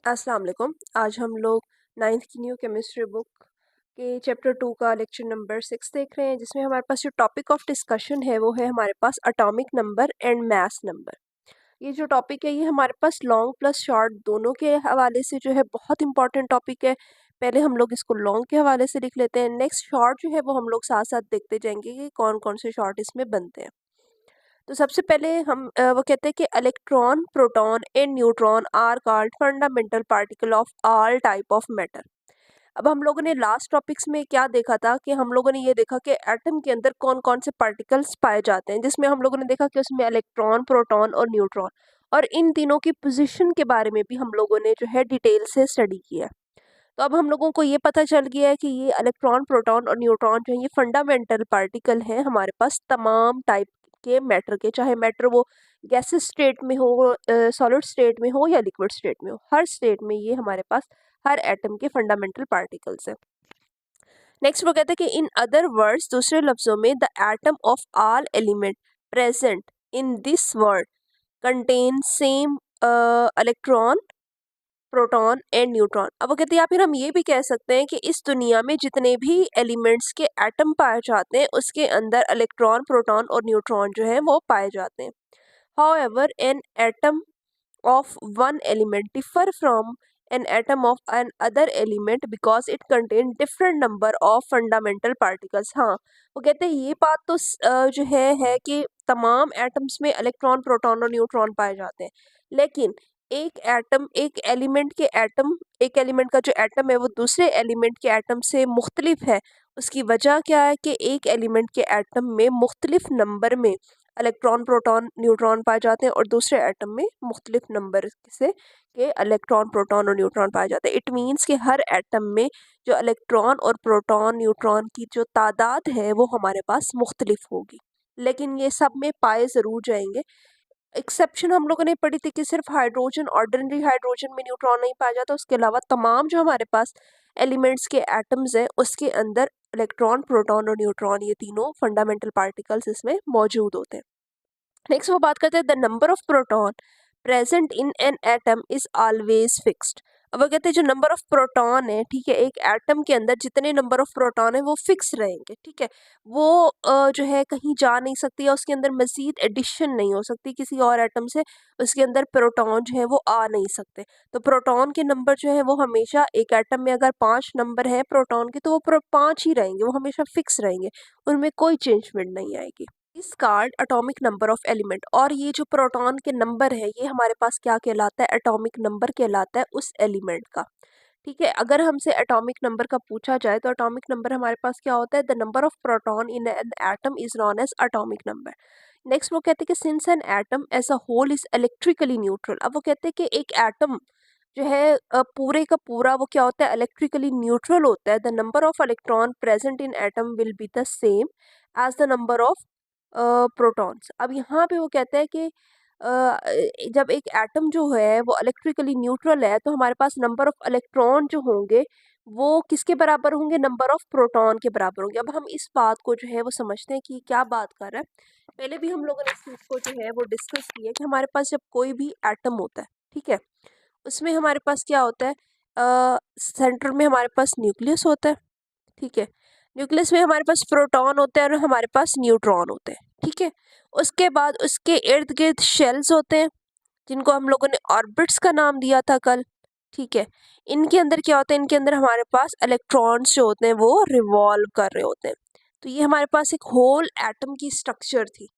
अस्सलाम वालेकुम। आज हम लोग 9th की न्यू केमिस्ट्री बुक के चैप्टर 2 का लेक्चर नंबर 6 देख रहे हैं, जिसमें हमारे पास जो टॉपिक ऑफ डिस्कशन है वो है हमारे पास atomic number and mass number. ये जो टॉपिक है ये हमारे पास लॉन्ग प्लस शॉर्ट दोनों के हवाले से जो है बहुत इंपॉर्टेंट टॉपिक है। पहले हम लोग इसको लॉन्ग के हवाले से लिख लेते हैं, नेक्स्ट शॉर्ट जो है वो हम लोग साथ साथ देखते जाएंगे कि कौन कौन से शॉर्ट इसमें बनते हैं। तो सबसे पहले हम वो कहते हैं कि electron, proton and neutron are called fundamental particle of all type of matter. अब हम लोगों ने लास्ट टॉपिक्स में क्या देखा था कि हम लोगों ने ये देखा कि एटम के अंदर कौन कौन से पार्टिकल्स पाए जाते हैं, जिसमें हम लोगों ने देखा कि उसमें इलेक्ट्रॉन, प्रोटॉन और न्यूट्रॉन, और इन तीनों की पोजीशन के बारे में भी हम लोगों ने जो है डिटेल से स्टडी किया है। तो अब हम लोगों को ये पता चल गया है कि ये इलेक्ट्रॉन, प्रोटॉन और न्यूट्रॉन जो है ये फंडामेंटल पार्टिकल हैं हमारे पास तमाम टाइप के मैटर के, चाहे मैटर वो गैसेस स्टेट में हो, सॉलिड स्टेट में हो या लिक्विड स्टेट में हो, हर स्टेट में ये हमारे पास हर एटम के फंडामेंटल पार्टिकल्स हैं। नेक्स्ट वो कहते हैं कि इन अदर वर्ड्स, दूसरे लफ्जों में, the atom of all element present in this world contain same electron, proton and neutron. अब वो कहते हैं या फिर हम ये भी कह सकते हैं कि इस दुनिया में जितने भी एलिमेंट्स के एटम पाए जाते हैं उसके अंदर इलेक्ट्रॉन, प्रोटॉन और न्यूट्रॉन जो है वो पाए जाते हैं। However, an atom of one element differ from an atom of another element because it contain different number of fundamental particles। हाँ, वो कहते हैं ये बात तो जो है कि तमाम एटम्स में इलेक्ट्रॉन, प्रोटॉन और न्यूट्रॉन पाए जाते हैं, लेकिन एक एटम, एक एलिमेंट के एटम, एक एलिमेंट का जो एटम है वो दूसरे एलिमेंट के एटम से मुख्तलिफ है। उसकी वजह क्या है कि एक एलिमेंट के एटम में मुख्तलिफ नंबर में इलेक्ट्रॉन, प्रोटॉन, न्यूट्रॉन पाए जाते हैं और दूसरे एटम में मुख्तलिफ नंबर से के इलेक्ट्रॉन, प्रोटॉन और न्यूट्रॉन पाए जाते हैं। इट मीन्स कि हर एटम में जो इलेक्ट्रॉन और प्रोटॉन, न्यूट्रॉन की जो तादाद है वो हमारे पास मुख्तलिफ होगी, लेकिन ये सब में पाए ज़रूर जाएंगे। एक्सेप्शन हम लोगों ने पढ़ी थी कि सिर्फ हाइड्रोजन, ऑर्डिनरी हाइड्रोजन में न्यूट्रॉन नहीं पाया जाता, उसके अलावा तमाम जो हमारे पास एलिमेंट्स के एटम्स हैं उसके अंदर इलेक्ट्रॉन, प्रोटॉन और न्यूट्रॉन ये तीनों फंडामेंटल पार्टिकल्स इसमें मौजूद होते हैं। नेक्स्ट वो बात करते हैं the number of proton present in an atom is always fixed. अब वो कहते हैं जो नंबर ऑफ प्रोटॉन है, ठीक है, एक एटम के अंदर जितने नंबर ऑफ प्रोटॉन है वो फिक्स रहेंगे, ठीक है, वो जो है कहीं जा नहीं सकती या उसके अंदर मजीद एडिशन नहीं हो सकती किसी और एटम से, उसके अंदर प्रोटॉन जो है वो आ नहीं सकते। तो प्रोटॉन के नंबर जो है वो हमेशा, एक एटम में अगर 5 नंबर है प्रोटॉन के तो वो 5 ही रहेंगे, वो हमेशा फिक्स रहेंगे, उनमें कोई चेंजमेंट नहीं आएगी। इस card atomic number of element, और ये जो प्रोटॉन के नंबर है ये हमारे पास क्या कहलाता है, एटॉमिक नंबर कहलाता है उस एलिमेंट का, ठीक है। अगर हमसे एटॉमिक नंबर का पूछा जाए तो एटॉमिक नंबर हमारे पास क्या होता है, the number of proton in an atom is known as atomic number. Next वो कहते हैं कि since an atom as a whole is electrically neutral. अब वो कहते हैं कि एक एटम जो है पूरे का पूरा वो क्या होता है, इलेक्ट्रिकली न्यूट्रल होता है। The number of electron present in atom will be the same as the number of protons. अब यहाँ पे वो कहता है कि जब एक एटम जो है वो इलेक्ट्रिकली न्यूट्रल है तो हमारे पास नंबर ऑफ इलेक्ट्रॉन जो होंगे वो किसके बराबर होंगे, नंबर ऑफ प्रोटॉन के बराबर होंगे। अब हम इस बात को जो है वो समझते हैं कि क्या बात कर रहा है। पहले भी हम लोगों ने इस चीज़ को जो है वो डिस्कस किया कि हमारे पास जब कोई भी एटम होता है, ठीक है, उसमें हमारे पास क्या होता है, सेंटर में हमारे पास न्यूक्लियस होता है, ठीक है, न्यूक्लियस में हमारे पास प्रोटॉन होते हैं और हमारे पास न्यूट्रॉन होते हैं, ठीक है। उसके बाद उसके इर्द गिर्द शेल्स होते हैं जिनको हम लोगों ने ऑर्बिट्स का नाम दिया था कल, ठीक है। इनके अंदर क्या होता है, इनके अंदर हमारे पास इलेक्ट्रॉन्स जो होते हैं वो रिवॉल्व कर रहे होते हैं। तो ये हमारे पास एक होल एटम की स्ट्रक्चर थी।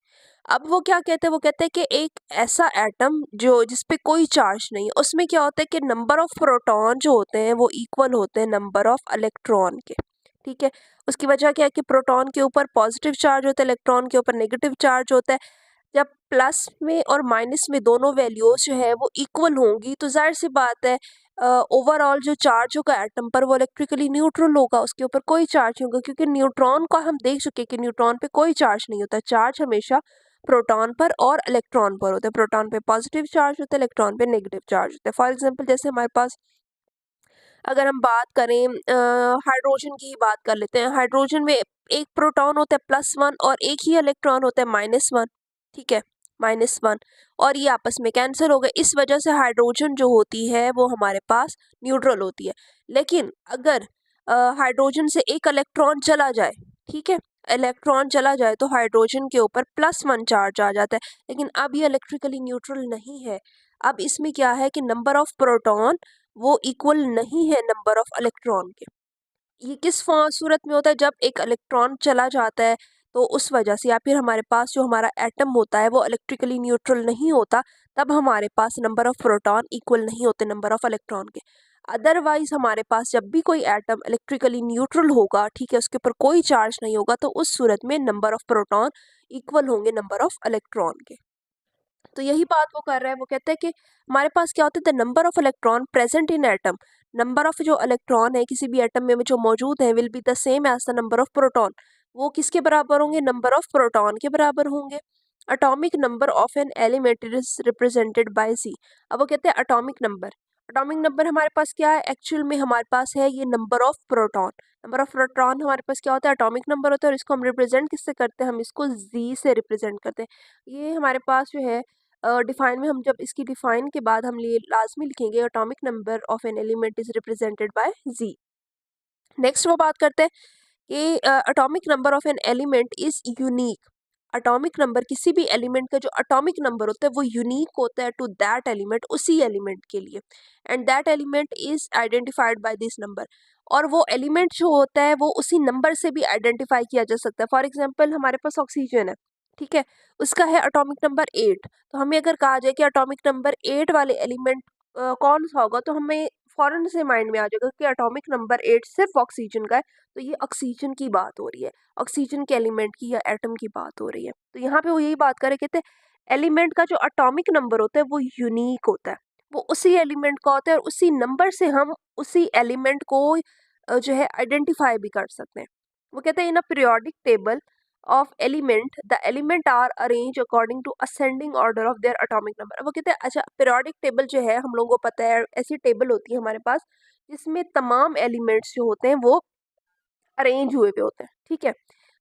अब वो क्या कहते हैं, वो कहते हैं कि एक ऐसा एटम जो जिसपे कोई चार्ज नहीं है उसमें क्या होता है कि नंबर ऑफ प्रोटॉन जो होते हैं वो इक्वल होते हैं नंबर ऑफ इलेक्ट्रॉन के, ठीक है। उसकी वजह क्या है कि प्रोटॉन के ऊपर पॉजिटिव चार्ज होता है, इलेक्ट्रॉन के ऊपर नेगेटिव चार्ज होता है। जब प्लस में और माइनस में दोनों वैल्यूज जो है वो इक्वल होंगी तो जाहिर सी बात है ओवरऑल जो चार्ज होगा एटम पर वो इलेक्ट्रिकली न्यूट्रल होगा, उसके ऊपर कोई चार्ज नहीं होगा, क्योंकि न्यूट्रॉन का हम देख चुके कि न्यूट्रॉन पे कोई चार्ज नहीं होता, चार्ज हमेशा प्रोटॉन पर और इलेक्ट्रॉन पर होता है। प्रोटॉन पे पॉजिटिव चार्ज होता है, इलेक्ट्रॉन पे नेगेटिव चार्ज होता है। फॉर एग्जांपल जैसे हमारे पास अगर हम बात करें हाइड्रोजन की ही बात कर लेते हैं, हाइड्रोजन में एक प्रोटॉन होता है +1 और एक ही इलेक्ट्रॉन होता है -1, ठीक है, -1 और ये आपस में कैंसिल हो गए। इस वजह से हाइड्रोजन जो होती है वो हमारे पास न्यूट्रल होती है। लेकिन अगर हाइड्रोजन से एक इलेक्ट्रॉन चला जाए, ठीक है, इलेक्ट्रॉन चला जाए तो हाइड्रोजन के ऊपर +1 चार्ज आ जाता है। लेकिन अब ये इलेक्ट्रिकली न्यूट्रल नहीं है। अब इसमें क्या है कि नंबर ऑफ प्रोटॉन वो इक्वल नहीं है नंबर ऑफ इलेक्ट्रॉन के। ये किस सूरत में होता है? जब एक इलेक्ट्रॉन चला जाता है तो उस वजह से, या फिर हमारे पास जो हमारा एटम होता है वो इलेक्ट्रिकली न्यूट्रल नहीं होता, तब हमारे पास नंबर ऑफ प्रोटॉन इक्वल नहीं होते नंबर ऑफ इलेक्ट्रॉन के। अदरवाइज हमारे पास जब भी कोई एटम इलेक्ट्रिकली न्यूट्रल होगा, ठीक है, उसके ऊपर कोई चार्ज नहीं होगा, तो उस सूरत में नंबर ऑफ प्रोटॉन इक्वल होंगे नंबर ऑफ इलेक्ट्रॉन के। तो यही बात वो कर रहा है। वो कहता है कि हमारे पास क्या होता है, the number of electron present in atom, number of जो इलेक्ट्रॉन है किसी भी एटम में जो मौजूद है, will be the same as the number of proton, वो किसके बराबर होंगे? नंबर ऑफ प्रोटॉन के बराबर होंगे। Atomic number of an element is represented by C. अब वो कहते हैं अटोमिक नंबर हमारे पास क्या है? एक्चुअल में हमारे पास है ये number of proton. Number of proton हमारे पास क्या होता है? एटॉमिक नंबर होता है, और इसको हम रिप्रेजेंट किससे करते हैं? हम इसको जी से रिप्रेजेंट करते हैं। ये हमारे पास जो है डिफाइन में, हम जब इसकी डिफाइन के बाद हम ये लाजमी लिखेंगे, atomic number of an element is represented by Z. Next वो बात करते हैं कि atomic number of an element is unique. Atomic number किसी भी एलिमेंट का जो एटॉमिक नंबर होता है वो यूनिक होता है टू दैट एलिमेंट, उसी एलिमेंट के लिए, and that element is identified by this number. और वो एलिमेंट जो होता है वो उसी नंबर से भी आइडेंटिफाई किया जा सकता है। फॉर एग्जांपल हमारे पास ऑक्सीजन है, ठीक है, उसका है एटॉमिक नंबर 8। तो हमें अगर कहा जाए कि एटॉमिक नंबर 8 वाले एलिमेंट कौन सा होगा, तो हमें फौरन से माइंड में आ जाएगा कि एटॉमिक नंबर 8 सिर्फ ऑक्सीजन का है, तो ये ऑक्सीजन की बात हो रही है, ऑक्सीजन के एलिमेंट की या एटम की बात हो रही है। तो यहाँ पे वो यही बात करे, कहते हैं एलिमेंट का जो एटॉमिक नंबर होता है वो यूनिक होता है, वो उसी एलिमेंट का होता है, और उसी नंबर से हम उसी एलिमेंट को जो है आइडेंटिफाई भी कर सकते हैं। वो कहते हैं in a periodic table of element the element are arrange according to ascending order of their atomic number. वो कहते हैं अच्छा, पीरियोडिक टेबल जो है हम लोगों को पता है, ऐसी टेबल होती है हमारे पास जिसमें तमाम एलिमेंट्स जो होते हैं वो अरेंज हुए हुए होते हैं, ठीक है।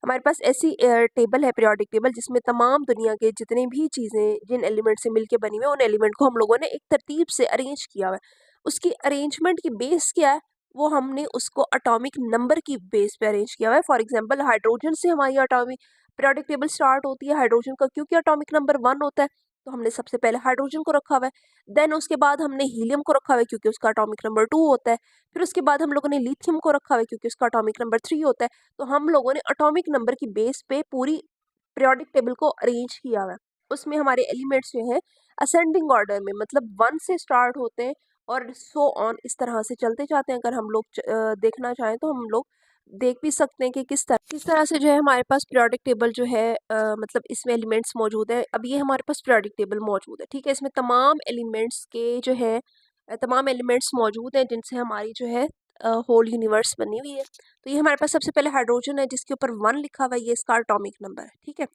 हमारे पास ऐसी टेबल है, पीरियोडिक टेबल, जिसमें तमाम दुनिया के जितने भी चीज़ें जिन एलिमेंट से मिलके बनी हुई है, उन एलिमेंट को हम लोगों ने एक तरतीब से अरेंज किया हुआ है। उसकी अरेंजमेंट की बेस क्या है? वो हमने उसको एटॉमिक नंबर की बेस पे अरेंज किया हुआ है। फॉर एग्जांपल हाइड्रोजन से हमारी एटॉमिक पीरियोडिक टेबल स्टार्ट होती है। हाइड्रोजन का क्योंकि एटॉमिक नंबर 1 होता है, तो हमने सबसे पहले हाइड्रोजन को रखा हुआ है। देन उसके बाद हमने हीलियम को रखा हुआ है क्योंकि उसका एटॉमिक नंबर 2 होता है। फिर उसके बाद हम लोगों ने लिथियम को रखा हुआ है क्योंकि उसका एटॉमिक नंबर 3 होता है। तो हम लोगों ने एटॉमिक नंबर की बेस पे पूरी पीरियोडिक टेबल को अरेंज किया हुआ है। उसमें हमारे एलिमेंट्स जो है असेंडिंग ऑर्डर में, मतलब 1 से स्टार्ट होते हैं और सो ऑन इस तरह से चलते जाते हैं। अगर हम लोग देखना चाहें तो हम लोग देख भी सकते हैं कि किस तरह से जो है हमारे पास पीरियोडिक टेबल जो है मतलब इसमें एलिमेंट्स मौजूद है। अब ये हमारे पास पीरियोडिक टेबल मौजूद है, ठीक है। इसमें तमाम एलिमेंट्स के जो है तमाम एलिमेंट्स मौजूद हैं जिनसे हमारी जो है होल यूनिवर्स बनी हुई है। तो ये हमारे पास सबसे पहले हाइड्रोजन है जिसके ऊपर 1 लिखा हुआ है, ये इसका एटॉमिक नंबर है, ठीक है।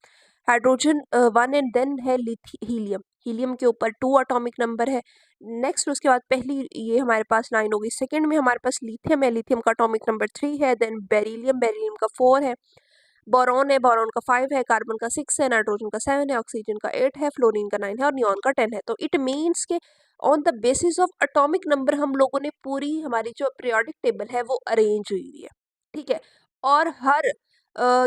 हाइड्रोजन 1 एंड देन है हीलियम, हीलियम के ऊपर 2 एटॉमिक नंबर है। नेक्स्ट उसके बाद पहली ये हमारे पास लाइन होगी। सेकंड में हमारे पास लिथियम है, लिथियम का एटॉमिक नंबर 3 है। देन बेरिलियम, बेरिलियम का 4 है। बोरॉन है, बोरॉन का 5 है। कार्बन का 6 है। नाइट्रोजन का 7 है। ऑक्सीजन का 8 है। फ्लोरीन का 9 है और नियॉन का 10 है। तो इट मीन्स के on the basis of atomic number हम लोगों ने पूरी हमारी जो पीरियोडिक टेबल है वो अरेंज हुई हुई है, ठीक है। और हर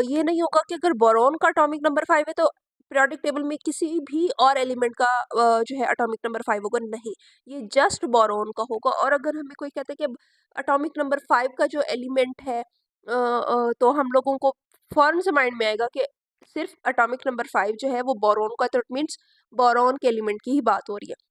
ये नहीं होगा कि अगर बोरॉन का एटॉमिक नंबर 5 है तो पीरियोडिक टेबल में किसी भी और एलिमेंट का जो है एटॉमिक नंबर 5 होगा, नहीं, ये जस्ट बोरॉन का होगा। और अगर हमें कोई कहता है कि एटॉमिक नंबर 5 का जो एलिमेंट है तो हम लोगों को फौरन से माइंड में आएगा कि सिर्फ एटॉमिक नंबर 5 जो है वो बोरॉन का, तो इट मीन्स बोरॉन के एलिमेंट की ही बात हो रही है।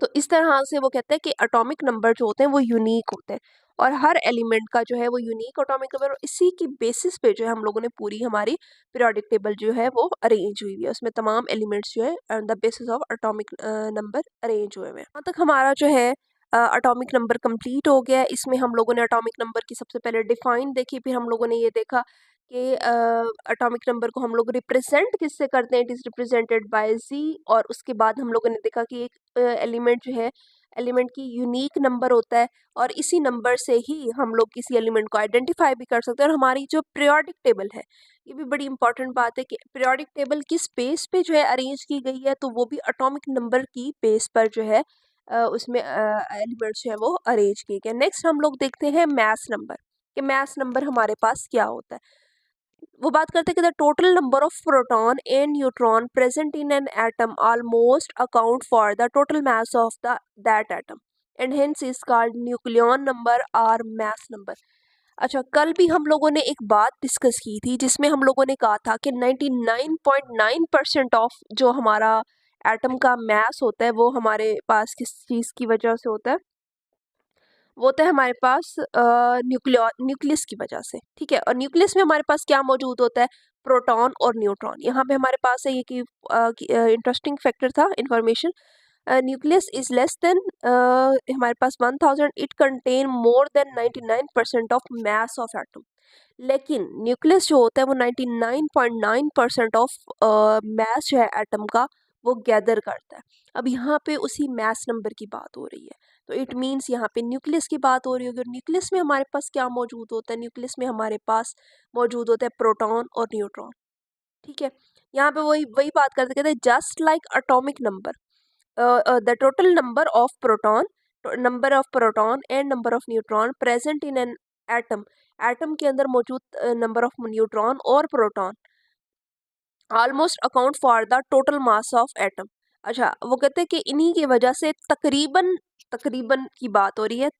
तो इस तरह से वो कहते हैं कि एटॉमिक नंबर जो होते हैं वो यूनिक होते हैं, और हर एलिमेंट का जो है वो यूनिक एटॉमिक नंबर, और इसी की बेसिस पे जो है हम लोगों ने पूरी हमारी पीरियोडिक टेबल जो है वो अरेंज हुई हुई है। उसमें तमाम एलिमेंट्स जो है on the basis of atomic number arrange हुए हुए हैं। यहाँ तक हमारा जो है एटॉमिक नंबर कंप्लीट हो गया है। इसमें हम लोगों ने एटॉमिक नंबर की सबसे पहले डिफाइन देखी, फिर हम लोगों ने ये देखा कि एटॉमिक नंबर को हम लोग रिप्रेजेंट किससे करते हैं, इट इज़ रिप्रेजेंटेड बाय जी। और उसके बाद हम लोगों ने देखा कि एक एलिमेंट जो है एलिमेंट की यूनिक नंबर होता है और इसी नंबर से ही हम लोग किसी एलिमेंट को आइडेंटिफाई भी कर सकते हैं। और हमारी जो पीरियोडिक टेबल है, ये भी बड़ी इंपॉर्टेंट बात है कि पीरियोडिक टेबल किस बेस पे जो है अरेंज की गई है, तो वो भी एटॉमिक नंबर की बेस पर जो है उसमें एलिमेंट्स जो है वो अरेंज किए गए। नेक्स्ट हम लोग देखते हैं मैस नंबर, कि मैस नंबर हमारे पास क्या होता है। वो बात करते हैं कि the total number of proton and neutron present in an atom almost account for the total mass of the that atom and hence is called nucleon number और मास नंबर। अच्छा, कल भी हम लोगों ने एक बात डिस्कस की थी जिसमें हम लोगों ने कहा था कि 99.9% ऑफ जो हमारा एटम का मास होता है वो हमारे पास किस चीज़ की वजह से होता है, वो होता है हमारे पास न्यूक्लियस की वजह से। ठीक है, और न्यूक्लियस में हमारे पास क्या मौजूद होता है, प्रोटॉन और न्यूट्रॉन। यहाँ पे हमारे पास है ये कि इंटरेस्टिंग फैक्टर था information, nucleus is less than हमारे पास 1000, it contain more than 99% of mass of atom. लेकिन न्यूक्लियस जो होता है वो 99.9% ऑफ मास जो है एटम का वो गैदर करता है। अब यहाँ पे उसी मास नंबर की बात हो रही है, तो इट मीन्स यहाँ पे न्यूक्लियस की बात हो रही होगी। और न्यूक्लियस में हमारे पास क्या मौजूद होता है, न्यूक्लियस में हमारे पास मौजूद होता है प्रोटॉन और न्यूट्रॉन। ठीक है, यहाँ पे वही वही बात करते, कहते हैं just like atomic number the total number of proton and number of neutron present in an atom, atom के अंदर मौजूद नंबर ऑफ न्यूट्रॉन और proton almost account for the total mass of atom. अच्छा, वो कहते हैं कि इन्हीं की वजह से तकरीबन तकरीबन की बात हो रही है,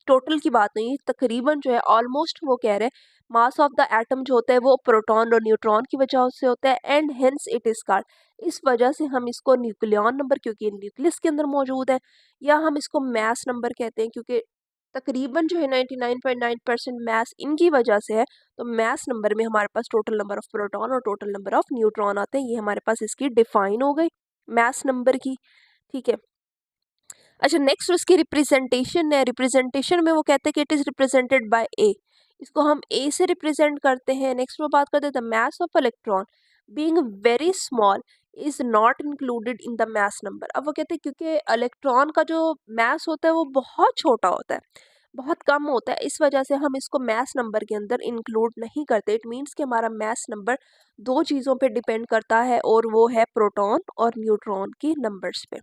टोटल की बात नहीं, तकरीबन जो है ऑलमोस्ट वो कह रहे हैं मास ऑफ द एटम जो होता है वो प्रोटॉन और न्यूट्रॉन की वजह से होता है and hence it is called, इस वजह से हम इसको न्यूक्लियन नंबर क्योंकि न्यूक्लियस के अंदर मौजूद है, या हम इसको मैस नंबर कहते हैं क्योंकि तकरीबन जो है 99.9% मैस इनकी वजह से है। तो मैस नंबर में हमारे पास टोटल नंबर ऑफ प्रोटॉन और टोटल नंबर ऑफ न्यूट्रॉन आते हैं, ये हमारे पास इसकी डिफाइन हो गई मैस नंबर की। ठीक है, अच्छा नेक्स्ट उसकी रिप्रेजेंटेशन है, रिप्रेजेंटेशन में वो कहते हैं कि इट इज रिप्रेजेंटेड बाय ए, इसको हम ए से रिप्रेजेंट करते हैं। नेक्स्ट वो बात करते हैं the mass of electron being very small is not included in the mass number. अब वो कहते हैं क्योंकि इलेक्ट्रॉन का जो मास होता है वो बहुत छोटा होता है, बहुत कम होता है, इस वजह से हम इसको मास नंबर के अंदर इंक्लूड नहीं करते। इट मीन्स कि हमारा मास नंबर दो चीज़ों पे डिपेंड करता है और वो है प्रोटॉन और न्यूट्रॉन की नंबर्स पे।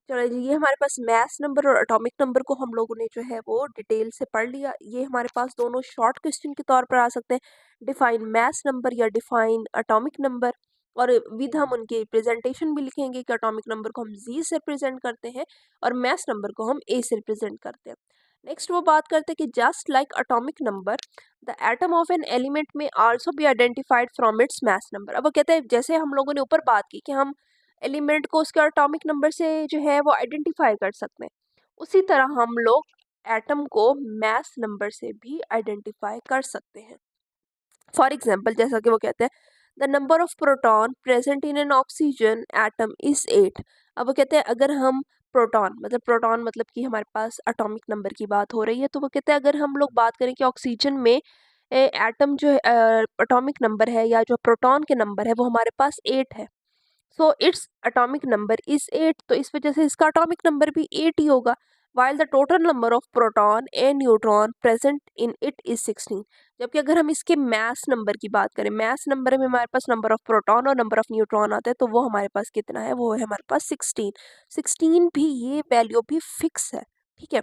चलो जी, ये हमारे पास मैथ्स नंबर और एटॉमिक नंबर को हम लोगों ने जो है वो डिटेल से पढ़ लिया। ये हमारे पास दोनों शॉर्ट क्वेश्चन के तौर पर आ सकते हैं, डिफाइन मैथ्स नंबर या डिफाइन एटॉमिक नंबर, और विद हम उनके प्रेजेंटेशन भी लिखेंगे कि एटॉमिक नंबर को हम जी से रिप्रेजेंट करते हैं और मैथ्स नंबर को हम ए से रिप्रेजेंट करते हैं। नेक्स्ट वो बात करते हैं कि just like atomic number the atom of an element may also be identified from its mass number. अब वो कहते हैं जैसे हम लोगों ने ऊपर बात की कि हम एलिमेंट को उसके एटॉमिक नंबर से जो है वो आइडेंटिफाई कर सकते हैं, उसी तरह हम लोग एटम को मैस नंबर से भी आइडेंटिफाई कर सकते हैं। फॉर एग्जाम्पल जैसा कि वो कहते हैं the number of proton present in N oxygen atom is 8। अब वो कहते हैं अगर हम प्रोटॉन मतलब कि हमारे पास एटॉमिक नंबर की बात हो रही है, तो वो कहते हैं अगर हम लोग बात करें कि ऑक्सीजन में एटम जो एटॉमिक नंबर है या जो प्रोटॉन के नंबर है वो हमारे पास 8 है, so it's atomic number is 8, तो इस वजह से इसका एटॉमिक नंबर भी 8 ही होगा। While the total number of proton and neutron present in it is 16। जबकि अगर हम इसके मैस नंबर की बात करें, मैस नंबर में हमारे पास नंबर ऑफ प्रोटॉन और नंबर ऑफ न्यूट्रॉन आता है, तो वो हमारे पास कितना है, वो है हमारे पास 16। 16 भी, ये वैल्यू भी फिक्स है। ठीक है,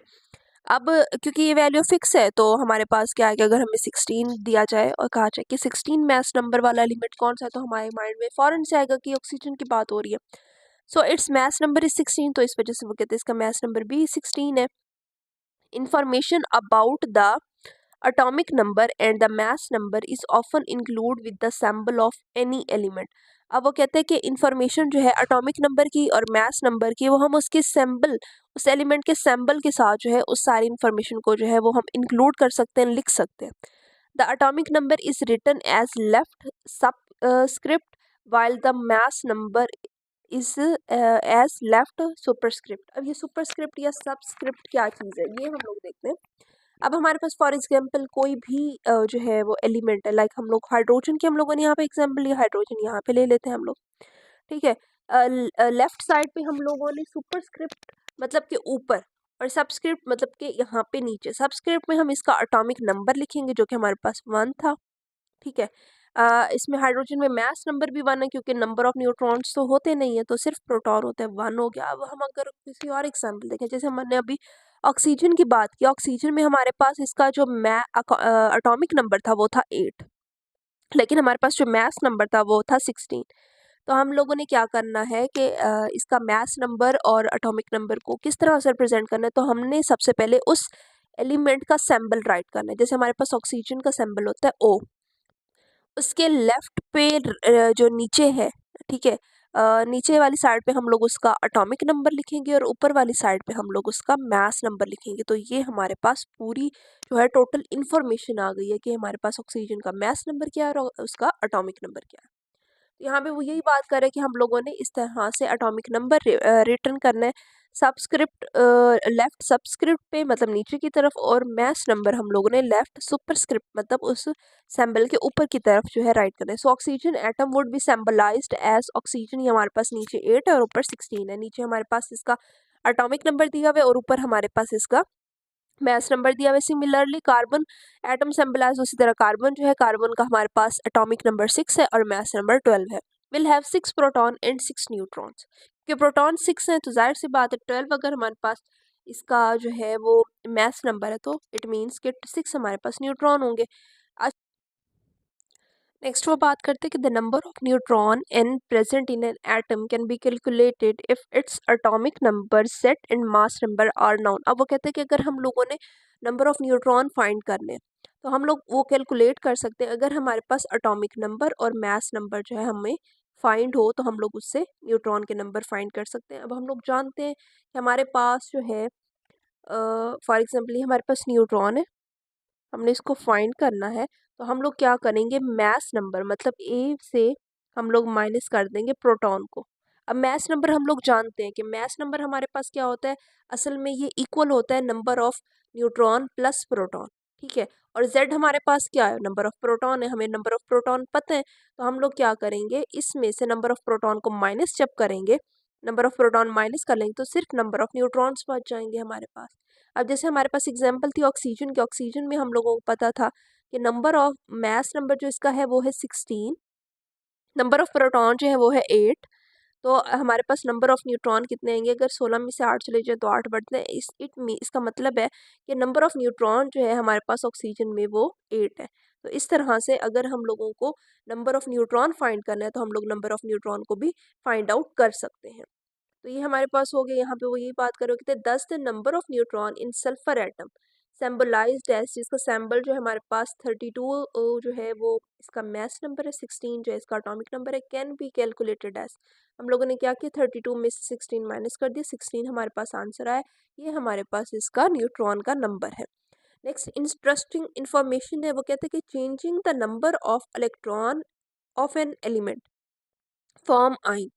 अब क्योंकि ये वैल्यू फिक्स है तो हमारे पास क्या है कि अगर हमें 16 दिया जाए और कहा जाए कि 16 मैस नंबर वाला एलिमेंट कौन सा है, तो हमारे माइंड में फौरन से आएगा कि ऑक्सीजन की बात हो रही है। So it's mess number is 16, तो इस वजह से वो कहते हैं इसका मैस नंबर भी 16 है। Information about the atomic number and the mass number is often include with the symbol of any element। अब वो कहते हैं कि इंफॉर्मेशन जो है एटॉमिक नंबर की और मैस नंबर की वो हम उसके सिंबल, उस एलिमेंट के सिंबल के साथ जो है उस सारी इंफॉर्मेशन को जो है वो हम इंक्लूड कर सकते हैं, लिख सकते हैं। The atomic number is written as left subscript while the mass number is as left superscript. अब ये सुपरस्क्रिप्ट या सबस्क्रिप्ट क्या चीज़ है, ये हम लोग देखते हैं। अब हमारे पास फॉर एग्जांपल कोई भी जो है वो एलिमेंट है, लाइक हम लोग हाइड्रोजन की हम लोगों ने यहाँ पे एग्जांपल लिया, हाइड्रोजन यहाँ पे ले लेते हैं हम लोग। ठीक है, लेफ्ट साइड पे हम लोगों ने सुपरस्क्रिप्ट मतलब कि ऊपर, और सबस्क्रिप्ट मतलब कि यहाँ पे नीचे। सबस्क्रिप्ट में हम इसका एटॉमिक नंबर लिखेंगे जो कि हमारे पास 1 था, ठीक है। इसमें हाइड्रोजन में मास नंबर भी 1 है क्योंकि नंबर ऑफ न्यूट्रॉन्स तो होते नहीं है, तो सिर्फ प्रोटॉन होते हैं, 1 हो गया। अब हम अगर किसी और एग्जांपल देखें, जैसे हमने अभी ऑक्सीजन की बात की, ऑक्सीजन में हमारे पास इसका जो एटॉमिक नंबर था वो था 8, लेकिन हमारे पास जो मास नंबर था वो था 16। तो हम लोगों ने क्या करना है कि इसका मास नंबर और एटॉमिक नंबर को किस तरह से रिप्रेजेंट करना है, तो हमने सबसे पहले उस एलिमेंट का सिंबल राइट करना है। जैसे हमारे पास ऑक्सीजन का सिंबल होता है O, उसके लेफ्ट पे जो नीचे है, ठीक है, नीचे वाली साइड पे हम लोग उसका एटॉमिक नंबर लिखेंगे और ऊपर वाली साइड पे हम लोग उसका मास नंबर लिखेंगे। तो ये हमारे पास पूरी जो है टोटल इन्फॉर्मेशन आ गई है कि हमारे पास ऑक्सीजन का मास नंबर क्या है और उसका एटॉमिक नंबर क्या है। यहाँ पे वो यही बात कर रहे हैं कि हम लोगों ने इस तरह से एटॉमिक नंबर रिटर्न करना है, सबस्क्रिप्ट लेफ्ट सबस्क्रिप्ट पे मतलब नीचे की तरफ, और मैस नंबर हम लोगों ने लेफ्ट सुपरस्क्रिप्ट मतलब उस सिंबल के ऊपर की तरफ जो है राइट करना है। So oxygen atom would be symbolised as oxygen, ये हमारे पास नीचे 8 है और ऊपर 16 है। नीचे हमारे पास इसका एटॉमिक नंबर दिया हुआ है और ऊपर हमारे पास इसका मैस नंबर दिया हुआ है। सिमिलरली कार्बन एटम सिंबलाइज, उसी तरह कार्बन जो है, कार्बन का हमारे पास एटॉमिक नंबर 6 है और मैस नंबर 12 है। Will have 6 proton and 6 neutrons. क्योंकि प्रोटॉन 6 हैं तो जाहिर सी बात है 12 अगर हमारे पास इसका जो है वो मैस नंबर है तो इट मीन्स कि 6 हमारे पास न्यूट्रॉन होंगे। नेक्स्ट वो बात करते हैं कि the number of neutron N present in an atom can be calculated if its atomic number set and mass number are known. अब वो कहते हैं कि अगर हम लोगों ने नंबर ऑफ न्यूट्रॉन फाइंड करने तो हम लोग वो कैलकुलेट कर सकते हैं अगर हमारे पास एटॉमिक नंबर और मास नंबर जो है हमें फाइंड हो, तो हम लोग उससे न्यूट्रॉन के नंबर फाइंड कर सकते हैं। अब हम लोग जानते हैं कि हमारे पास जो है फॉर एग्जाम्पल हमारे पास न्यूट्रॉन है, हमने इसको फाइंड करना है, तो हम लोग क्या करेंगे, मैस नंबर मतलब ए से हम लोग माइनस कर देंगे प्रोटॉन को। अब मैस नंबर हम लोग जानते हैं कि मैस नंबर हमारे पास क्या होता है, असल में ये इक्वल होता है number of neutron plus proton, ठीक है। और जेड हमारे पास क्या है, नंबर ऑफ प्रोटॉन है, हमें नंबर ऑफ प्रोटॉन पता है, तो हम लोग क्या करेंगे, इसमें से नंबर ऑफ प्रोटॉन को माइनस जब करेंगे, नंबर ऑफ प्रोटॉन माइनस कर लेंगे तो सिर्फ नंबर ऑफ न्यूट्रॉन्स बच जाएंगे हमारे पास। अब जैसे हमारे पास एग्जाम्पल थी ऑक्सीजन की, ऑक्सीजन में हम लोगों को पता था कि नंबर ऑफ मास नंबर जो इसका है वो है 16, नंबर ऑफ प्रोटॉन जो है वो है 8, तो हमारे पास नंबर ऑफ न्यूट्रॉन कितने आएंगे, अगर 16 में से 8 चले जाए तो 8 बढ़ते हैं। इसका मतलब है कि नंबर ऑफ न्यूट्रॉन जो है हमारे पास ऑक्सीजन में वो 8 है। तो इस तरह से अगर हम लोगों को नंबर ऑफ न्यूट्रॉन फाइंड करना है तो हम लोग नंबर ऑफ न्यूट्रॉन को भी फाइंड आउट कर सकते हैं। तो ये हमारे पास हो गया। यहाँ पे वो यही बात कर रहे हो कि 10 the number of neutron in sulphur atom symbolised as, जिसका सिंबल जो है हमारे पास 32 जो है वो इसका मैस नंबर है, 16 जो है इसका एटॉमिक नंबर है, कैन बी कैलकुलेटेड एज। हम लोगों ने क्या किया, 32 में से 16 माइनस कर दिया, 16 हमारे पास आंसर आया। ये हमारे पास इसका न्यूट्रॉन का नंबर है। नेक्स्ट इंटरेस्टिंग इंफॉर्मेशन है, वो कहते हैं कि changing the number of electron of an element form ion,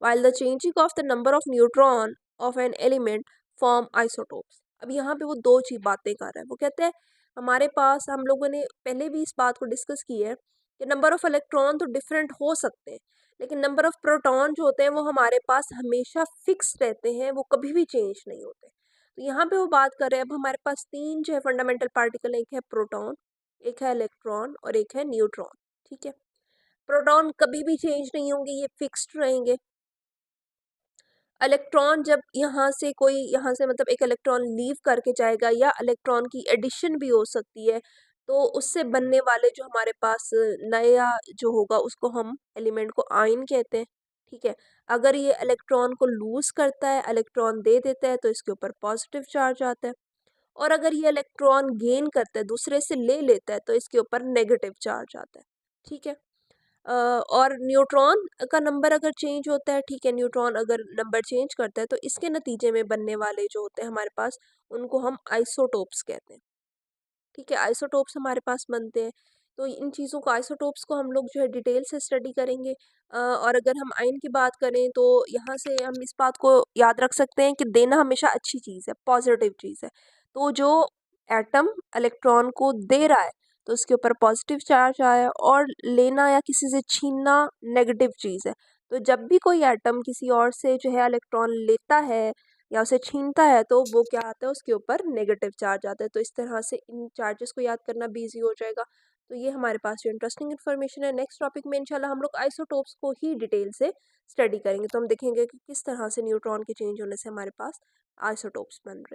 while the changing of the number of neutron of an element form isotopes। अब यहाँ पे वो दो चीज बातें कर रहा है। वो कहते हैं हमारे पास, हम लोगों ने पहले भी इस बात को डिस्कस की है कि नंबर ऑफ इलेक्ट्रॉन तो डिफरेंट हो सकते हैं, लेकिन नंबर ऑफ प्रोटॉन जो होते हैं वो हमारे पास हमेशा फिक्स रहते हैं, वो कभी भी चेंज नहीं होते। तो यहाँ पे वो बात कर रहे हैं, अब हमारे पास तीन जो है फंडामेंटल पार्टिकल, एक है प्रोटॉन, एक है इलेक्ट्रॉन और एक है न्यूट्रॉन, ठीक है। प्रोटॉन कभी भी चेंज नहीं होंगे, ये फिक्स्ड रहेंगे। इलेक्ट्रॉन जब यहाँ से मतलब एक इलेक्ट्रॉन लीव करके जाएगा या इलेक्ट्रॉन की एडिशन भी हो सकती है, तो उससे बनने वाले जो हमारे पास नया जो होगा उसको हम एलिमेंट को आयन कहते हैं, ठीक है। अगर ये इलेक्ट्रॉन को लूज करता है, इलेक्ट्रॉन दे देता है, तो इसके ऊपर पॉजिटिव चार्ज आता है। और अगर ये इलेक्ट्रॉन गेन करता है, दूसरे से ले लेता है, तो इसके ऊपर नेगेटिव चार्ज आता है, ठीक है। और न्यूट्रॉन का नंबर अगर चेंज होता है, ठीक है, न्यूट्रॉन अगर नंबर चेंज करता है तो इसके नतीजे में बनने वाले जो होते हैं हमारे पास, उनको हम आइसोटोप्स कहते हैं, ठीक है। आइसोटोप्स हमारे पास बनते हैं। तो इन चीज़ों को, आइसोटोप्स को हम लोग जो है डिटेल से स्टडी करेंगे। और अगर हम आयन की बात करें तो यहाँ से हम इस बात को याद रख सकते हैं कि देना हमेशा अच्छी चीज़ है, पॉजिटिव चीज़ है। तो जो एटम इलेक्ट्रॉन को दे रहा है तो उसके ऊपर पॉजिटिव चार्ज आया, और लेना या किसी से छीनना नेगेटिव चीज़ है। तो जब भी कोई एटम किसी और से जो है इलेक्ट्रॉन लेता है या उसे छीनता है तो वो क्या आता है, उसके ऊपर नेगेटिव चार्ज आता है। तो इस तरह से इन चार्जेस को याद करना भी ईजी हो जाएगा। तो ये हमारे पास जो इंटरेस्टिंग इन्फॉर्मेशन है। नेक्स्ट टॉपिक में इंशाल्लाह हम लोग आइसोटोप्स को ही डिटेल से स्टडी करेंगे। तो हम देखेंगे कि किस तरह से न्यूट्रॉन के चेंज होने से हमारे पास आइसोटोप्स बन रहे हैं।